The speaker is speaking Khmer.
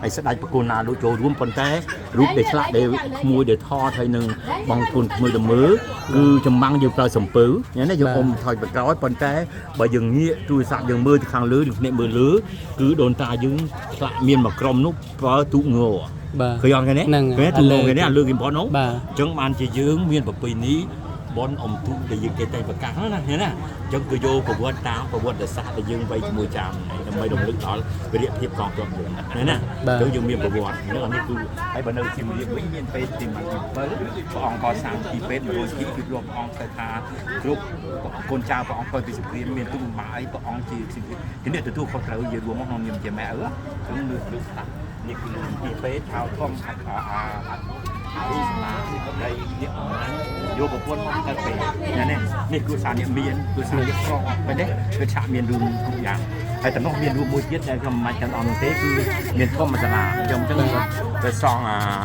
ហើយស្ដេចប្រគល់ណាលោកចូលរួមប៉ុន្តែរូបដែលឆ្លាក់ដែលក្មួយដែលថតហើយនឹងបងប្អូនក្មួយល្មើគឺចំមាំងយើងប្រើសំពៅណាយើងអុំថយបក្រោយប៉ុន្តែបើយើងងាកទូរស័ព្ទយើងមើលទៅខាងលើយើងភ្នែកមើលលើគឺដូនតាយើងឆ្លាក់មានមួយក្រុមនោះប្រើទូកងរឃើញអត់គេនេះគេទូកងគេនេះលើគេបងនោះអញ្ចឹងបានជាយើងមានប្រពៃណីបនអមទូកដែលយើងគេតែប្រកាសណាឃើញណាអញ្ចឹងគឺយកប្រវត្តិតាមប្រវត្តិសាស្ត្រដែលយើងវៃជាមួយចាមដើម្បីរំលឹកដល់វិរៈភាពកងទ័ពយើងឃើញណាអញ្ចឹងយើងមានប្រវត្តិនេះគឺហើយបើនៅជារៀបវិញមានពេទ្យទី7ព្រះអង្គកសាងទីពេទ្យមួយទីគឺលោកព្រះអង្គទៅថាគ្រប់កូនចៅព្រះអង្គទៅពីសង្គ្រាមមានទុំបាយព្រះអង្គជាជំនាញទទួលខុសត្រូវយើងរួមមកក្នុងនាមជាម៉ែឪគឺលើកថានេះគឺទីពេទ្យហៅធំរូបស្មានៃនេះអំណាចយកប្រពន្ធមកទៅពេលនេះគឺសារនេះមានគឺសារនេះស្រស់បែបនេះគឺឆាកមានរឿងគ្រប់យ៉ាងហើយតំណោះមានរួមមួយទៀតដែលខ្ញុំមិនចាំអត់នោះទេគឺមានធម្មតាអញ្ចឹងទៅសង